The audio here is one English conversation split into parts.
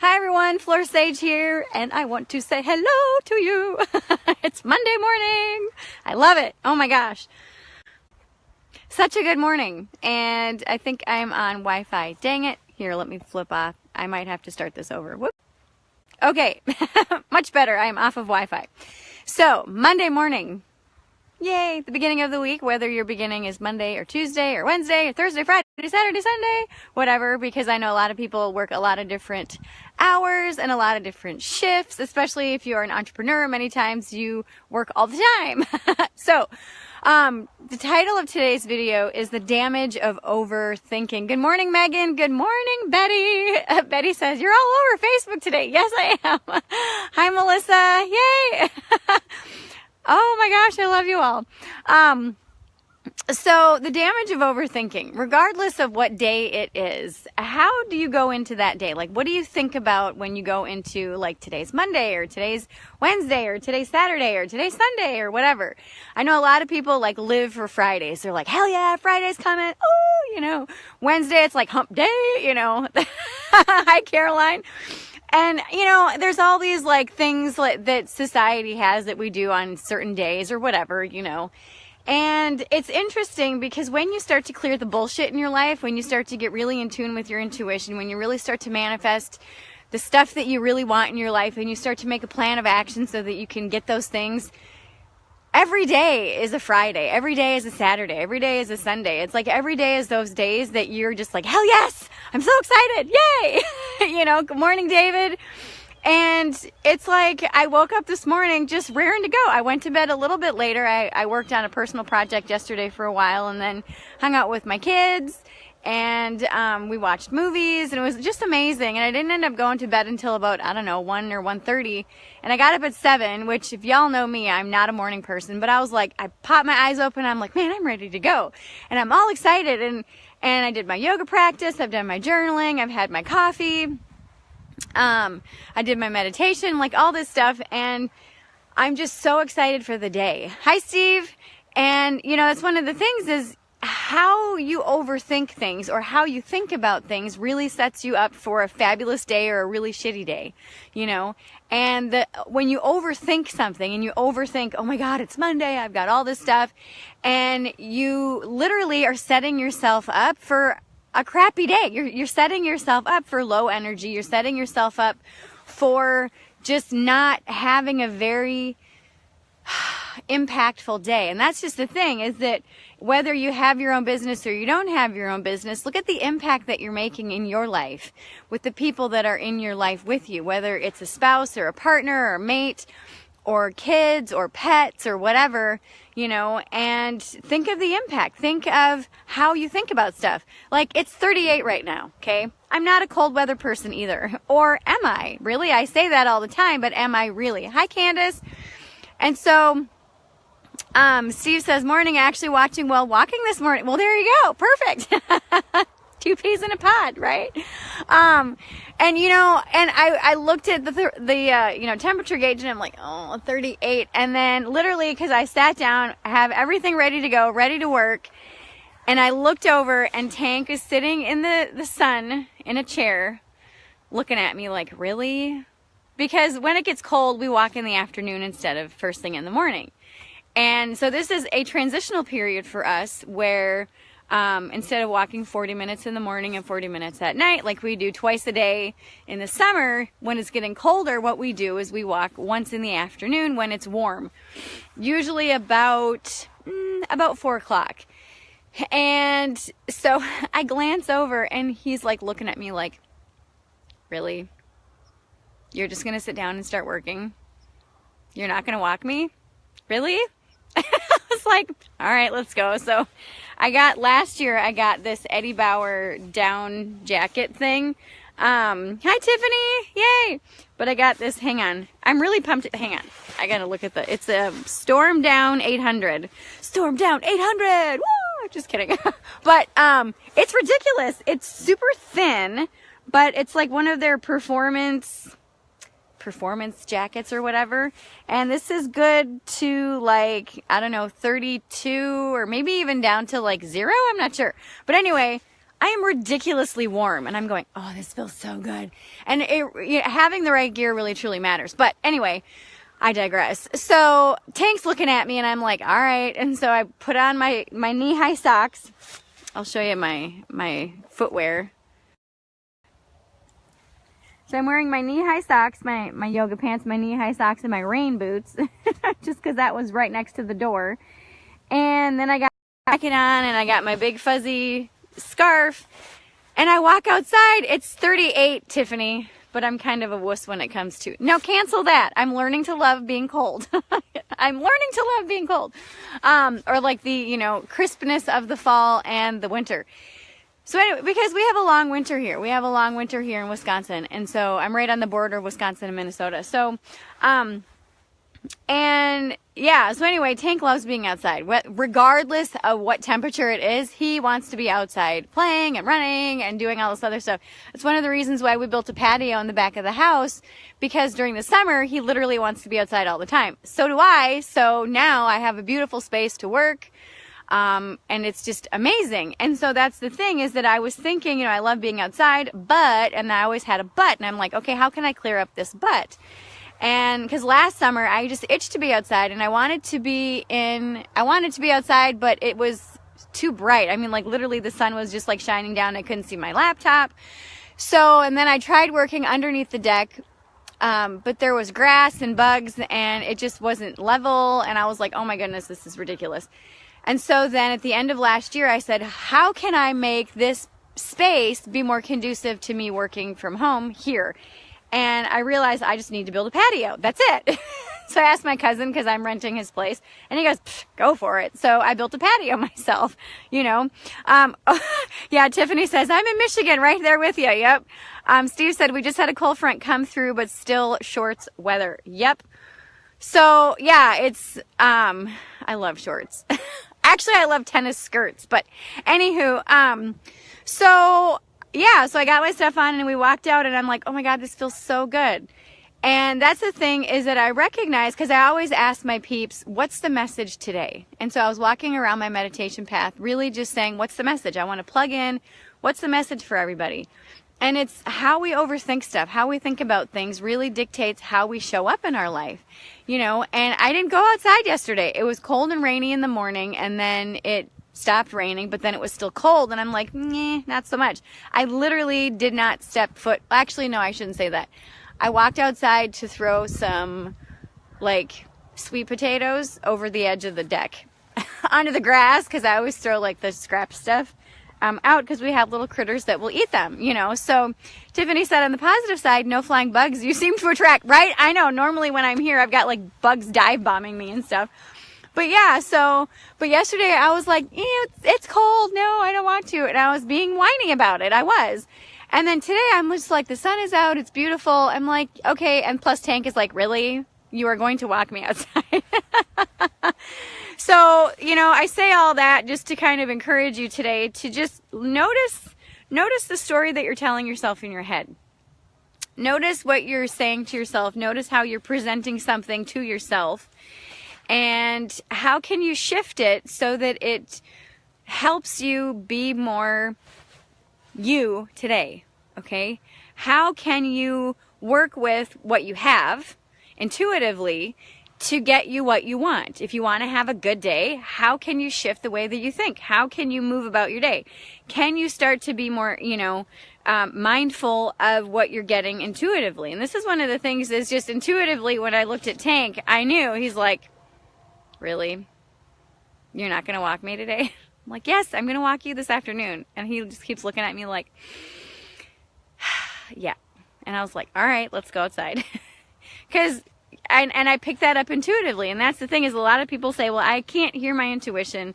Hi everyone, Flora Sage here, and I want to say hello to you. It's Monday morning. I love it. Oh my gosh. Such a good morning. And I think I'm on Wi-Fi. Dang it. Here, let me flip off. I might have to start this over. Whoop. Okay. Much better. I'm off of Wi-Fi. So, Monday morning. Yay, the beginning of the week, whether your beginning is Monday or Tuesday or Wednesday or Thursday, Friday, Saturday, Sunday, whatever, because I know a lot of people work a lot of different hours and a lot of different shifts, especially if you are an entrepreneur. Many times you work all the time. So, the title of today's video is The Damage of Overthinking. Good morning, Megan. Good morning, Betty. Betty says, you're all over Facebook today. Yes, I am. Hi, Melissa. Yay. Oh my gosh, I love you all. So the damage of overthinking, regardless of what day it is, how do you go into that day? Like, what do you think about when you go into, like, today's Monday or today's Wednesday or today's Saturday or today's Sunday or whatever? I know a lot of people, like, live for Fridays. They're like, hell yeah, Friday's coming. Ooh, Wednesday it's like hump day, Hi, Caroline. And, there's all these, like, things that society has that we do on certain days or whatever, And it's interesting because when you start to clear the bullshit in your life, when you start to get really in tune with your intuition, when you really start to manifest the stuff that you really want in your life, and you start to make a plan of action so that you can get those things, every day is a Friday. Every day is a Saturday. Every day is a Sunday. It's like every day is those days that you're just like, hell yes, I'm so excited. Yay. Good morning, David. And it's like I woke up this morning just raring to go. I went to bed a little bit later. I worked on a personal project yesterday for a while and then hung out with my kids. And we watched movies, and it was just amazing. And I didn't end up going to bed until about, 1 or 1:30. And I got up at 7, which, if y'all know me, I'm not a morning person. But I was like, I popped my eyes open. I'm like, man, I'm ready to go. And I'm all excited. And I did my yoga practice. I've done my journaling. I've had my coffee. I did my meditation, like all this stuff. And I'm just so excited for the day. Hi, Steve. And, that's one of the things is, how you overthink things or how you think about things really sets you up for a fabulous day or a really shitty day, And when you overthink something and you overthink, oh my God, it's Monday, I've got all this stuff, and you literally are setting yourself up for a crappy day. You're setting yourself up for low energy. You're setting yourself up for just not having a very impactful day. And that's just the thing, is that whether you have your own business or you don't have your own business, look at the impact that you're making in your life with the people that are in your life with you, whether it's a spouse or a partner or a mate or kids or pets or whatever, and think of the impact. Think of how you think about stuff. Like, it's 38 right now, okay? I'm not a cold weather person either. Or am I? Really? I say that all the time, but am I really? Hi, Candace. And so, Steve says, morning, actually watching while walking this morning. Well, there you go. Perfect. 2 peas in a pod, right? And I looked at the temperature gauge, and I'm like, 38. And then literally, because I sat down, I have everything ready to go, ready to work. And I looked over, and Tank is sitting in the sun in a chair looking at me like, really? Because when it gets cold, we walk in the afternoon instead of first thing in the morning. And so this is a transitional period for us where instead of walking 40 minutes in the morning and 40 minutes at night, like we do twice a day in the summer, when it's getting colder, what we do is we walk once in the afternoon when it's warm, usually about 4 o'clock. And so I glance over, and he's like looking at me like, really? You're just going to sit down and start working? You're not going to walk me? Really? I was like, all right, let's go. So last year I got this Eddie Bauer down jacket thing. Hi, Tiffany. Yay. But I got this, hang on. I'm really pumped. Hang on. I got to look at it's a Storm Down 800. Storm Down 800. Woo! Just kidding. But, it's ridiculous. It's super thin, but it's like one of their performance jackets or whatever. And this is good to, like, 32 or maybe even down to like 0. I'm not sure. But anyway, I am ridiculously warm, and I'm going, oh, this feels so good. And having the right gear really truly matters. But anyway, I digress. So Tank's looking at me, and I'm like, all right. And so I put on my knee-high socks. I'll show you my footwear. So I'm wearing my knee-high socks, my yoga pants, my knee-high socks, and my rain boots, just because that was right next to the door. And then I got my jacket on, and I got my big fuzzy scarf, and I walk outside. It's 38, Tiffany, but I'm kind of a wuss when it comes to... No, cancel that. I'm learning to love being cold. I'm learning to love being cold. Or like the, crispness of the fall and the winter. So anyway, because we have a long winter here. We have a long winter here in Wisconsin. And so I'm right on the border of Wisconsin and Minnesota. So, and yeah, so anyway, Tank loves being outside. Regardless of what temperature it is, he wants to be outside playing and running and doing all this other stuff. It's one of the reasons why we built a patio in the back of the house, because during the summer, he literally wants to be outside all the time. So do I. So now I have a beautiful space to work. And it's just amazing. And so that's the thing, is that I was thinking, I love being outside, and I always had a but, and I'm like, okay, how can I clear up this but? And because last summer I just itched to be outside, and I wanted to be outside, but it was too bright. I mean, like literally the sun was just like shining down. I couldn't see my laptop. So, and then I tried working underneath the deck, but there was grass and bugs, and it just wasn't level. And I was like, oh my goodness, this is ridiculous. And so then at the end of last year, I said, how can I make this space be more conducive to me working from home here? And I realized I just need to build a patio. That's it. So I asked my cousin, because I'm renting his place, and he goes, go for it. So I built a patio myself, Yeah, Tiffany says, I'm in Michigan, right there with you. Yep. Steve said, we just had a cold front come through, but still shorts weather. Yep. So yeah, it's, I love shorts. Actually, I love tennis skirts, but anywho, so yeah, so I got my stuff on, and we walked out, and I'm like, oh my God, this feels so good. And that's the thing, is that I recognize, because I always ask my peeps, what's the message today? And so I was walking around my meditation path, really just saying, what's the message? I want to plug in, what's the message for everybody? And it's how we overthink stuff, how we think about things really dictates how we show up in our life, and I didn't go outside yesterday. It was cold and rainy in the morning, and then it stopped raining, but then it was still cold, and I'm like, not so much. I literally did not step foot. Actually, no, I shouldn't say that. I walked outside to throw some, sweet potatoes over the edge of the deck onto the grass, because I always throw, the scrap stuff out, because we have little critters that will eat them, So Tiffany said, on the positive side, no flying bugs you seem to attract, right? I know, normally when I'm here, I've got, bugs dive bombing me and stuff. But yeah, but yesterday I was like, it's cold. No, I don't want to. And I was being whiny about it. I was. And then today I'm just like, the sun is out. It's beautiful. I'm like, okay. And plus Tank is like, really? You are going to walk me outside? So, I say all that just to kind of encourage you today to just notice the story that you're telling yourself in your head. Notice what you're saying to yourself. Notice how you're presenting something to yourself. And how can you shift it so that it helps you be more you today, okay? How can you work with what you have intuitively to get you what you want? If you want to have a good day, how can you shift the way that you think? How can you move about your day? Can you start to be more, mindful of what you're getting intuitively? And this is one of the things, is just intuitively, when I looked at Tank, I knew, he's like, really? You're not going to walk me today? I'm like, yes, I'm going to walk you this afternoon. And he just keeps looking at me like, yeah. And I was like, all right, let's go outside. Because, and I picked that up intuitively. And that's the thing, is a lot of people say, well, I can't hear my intuition.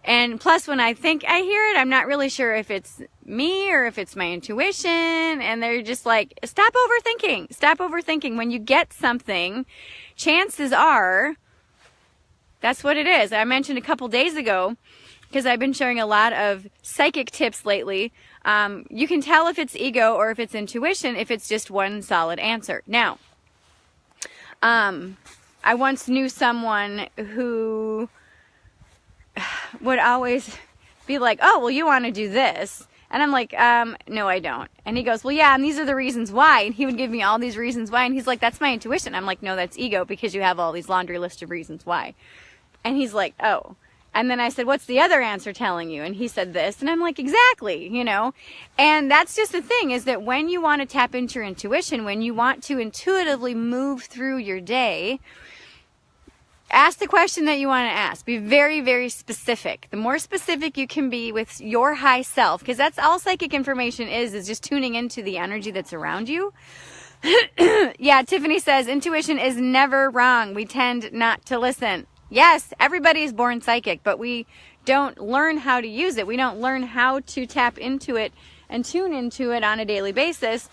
And plus, when I think I hear it, I'm not really sure if it's me or if it's my intuition. And they're just like, stop overthinking. Stop overthinking. When you get something, chances are, that's what it is. I mentioned a couple days ago, because I've been sharing a lot of psychic tips lately. You can tell if it's ego or if it's intuition, if it's just one solid answer. Now, I once knew someone who would always be like, oh, well, you want to do this. And I'm like, no, I don't. And he goes, well, yeah, and these are the reasons why. And he would give me all these reasons why. And he's like, that's my intuition. I'm like, no, that's ego, because you have all these laundry list of reasons why. And he's like, oh. And then I said, what's the other answer telling you? And he said this. And I'm like, exactly, you know. And that's just the thing, is that when you want to tap into your intuition, when you want to intuitively move through your day, ask the question that you want to ask. Be very, very specific. The more specific you can be with your high self, because that's all psychic information is just tuning into the energy that's around you. Yeah, Tiffany says, intuition is never wrong. We tend not to listen. Yes, everybody is born psychic, but we don't learn how to use it. We don't learn how to tap into it and tune into it on a daily basis,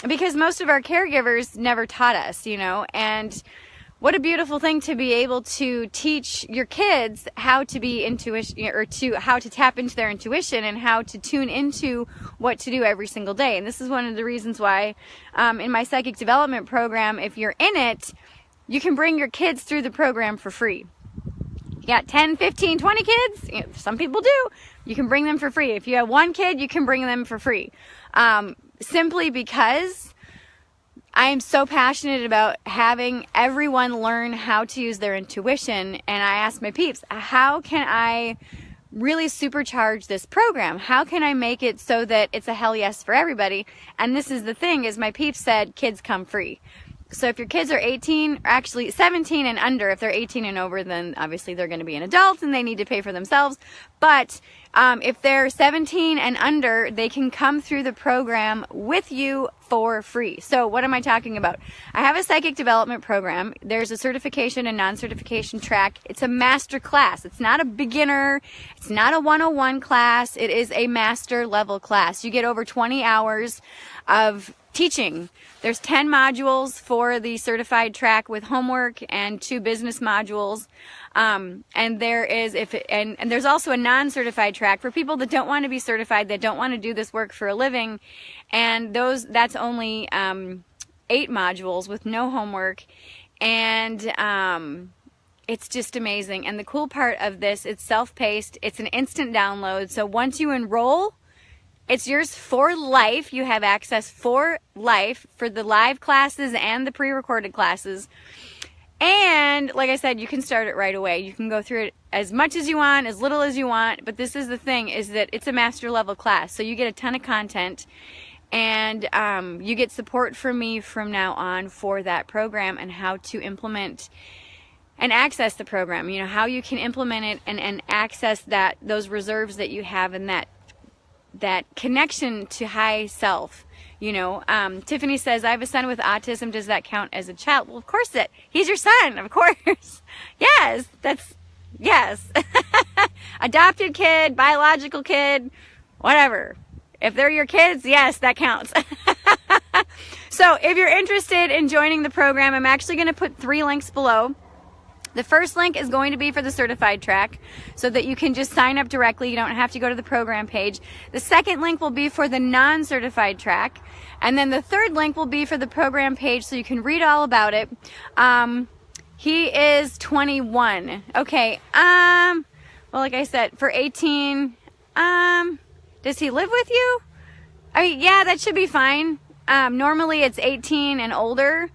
because most of our caregivers never taught us, you know. And what a beautiful thing to be able to teach your kids how to be intuition, or how to tap into their intuition and how to tune into what to do every single day. And this is one of the reasons why in my psychic development program, if you're in it, you can bring your kids through the program for free. You got 10, 15, 20 kids? You know, some people do. You can bring them for free. If you have one kid, you can bring them for free. Simply because I am so passionate about having everyone learn how to use their intuition. And I asked my peeps, how can I really supercharge this program? How can I make it so that it's a hell yes for everybody? And this is the thing, is my peeps said, kids come free. So if your kids are 18, or actually 17 and under, if they're 18 and over, then obviously they're going to be an adult and they need to pay for themselves. But if they're 17 and under, they can come through the program with you for free. So what am I talking about? I have a psychic development program. There's a certification and non-certification track. It's a master class. It's not a beginner. It's not a 101 class. It is a master level class. You get over 20 hours of teaching. There's 10 modules for the certified track with homework and 2 business modules. And there is, and there's also a non-certified track for people that don't want to be certified, that don't want to do this work for a living. And that's only 8 modules with no homework. And it's just amazing. And the cool part of this, it's self-paced. It's an instant download. So once you enroll, it's yours for life. You have access for life for the live classes and the pre-recorded classes. And like I said, you can start it right away. You can go through it as much as you want, as little as you want. But this is the thing, is that it's a master level class. So you get a ton of content. And you get support from me from now on for that program and how to implement and access the program. You know, how you can implement it and access those reserves that you have, and that connection to high self. You know, Tiffany says, I have a son with autism. Does that count as a child? Well, of course he's your son, of course. Yes, yes. Adopted kid, biological kid, whatever. If they're your kids, yes, that counts. So if you're interested in joining the program, I'm actually going to put 3 links below. The first link is going to be for the certified track, so that you can just sign up directly. You don't have to go to the program page. The second link will be for the non-certified track. And then the third link will be for the program page, so you can read all about it. He is 21. Okay. Well, like I said, for 18, does he live with you? I mean, yeah, that should be fine. Normally it's 18 and older,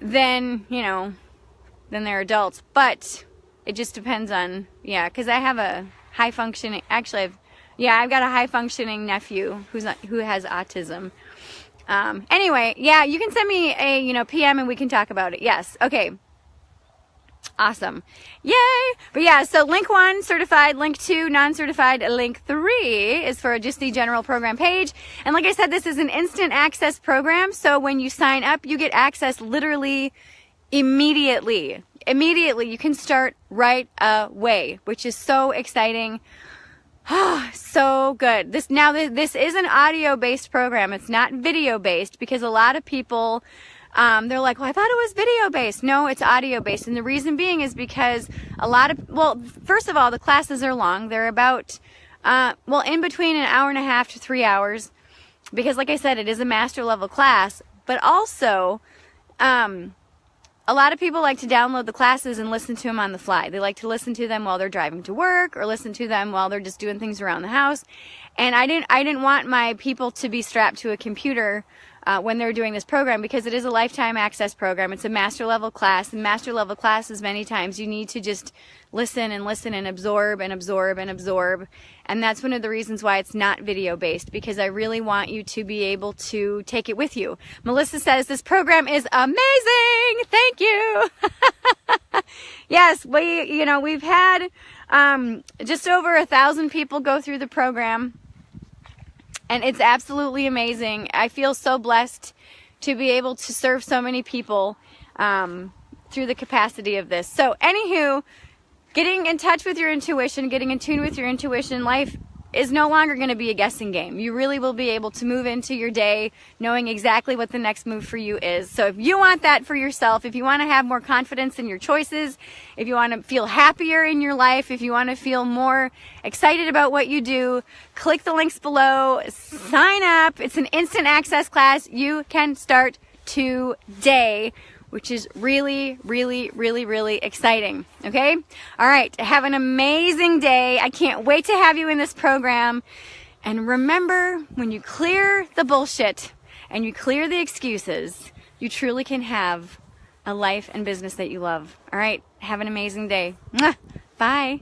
then, you know, then they're adults, but it just depends on, yeah, because I have a high functioning, actually I've got a high functioning nephew who has autism. Anyway, yeah, you can send me a, PM and we can talk about it. Yes. Okay. Awesome. Yay. But yeah, so link 1, certified, link 2, non-certified, link 3 is for just the general program page. And like I said, this is an instant access program. So when you sign up, you get access literally immediately. You can start right away, which is so exciting. So good. This is an audio-based program. It's not video-based, because a lot of people, they're like, well, I thought it was video-based. No, it's audio-based. And the reason being is because first of all, the classes are long. They're about, in between an hour and a half to 3 hours, because like I said, it is a master level class, but also, a lot of people like to download the classes and listen to them on the fly. They like to listen to them while they're driving to work, or listen to them while they're just doing things around the house. And I didn't want my people to be strapped to a computer when they're doing this program, because it is a lifetime access program. It's a master level class, and master level classes, many times you need to just listen and listen and absorb and absorb and absorb. And that's one of the reasons why it's not video based, because I really want you to be able to take it with you. Melissa says this program is amazing. Thank you. Yes, we've had just over 1,000 people go through the program. And it's absolutely amazing. I feel so blessed to be able to serve so many people through the capacity of this. So anywho, getting in touch with your intuition, getting in tune with your intuition, life is no longer going to be a guessing game. You really will be able to move into your day knowing exactly what the next move for you is. So if you want that for yourself, if you want to have more confidence in your choices, if you want to feel happier in your life, if you want to feel more excited about what you do, click the links below, sign up. It's an instant access class. You can start today, which is really, really, really, really exciting. Okay? All right. Have an amazing day. I can't wait to have you in this program. And remember, when you clear the bullshit and you clear the excuses, you truly can have a life and business that you love. All right. Have an amazing day. Mwah. Bye.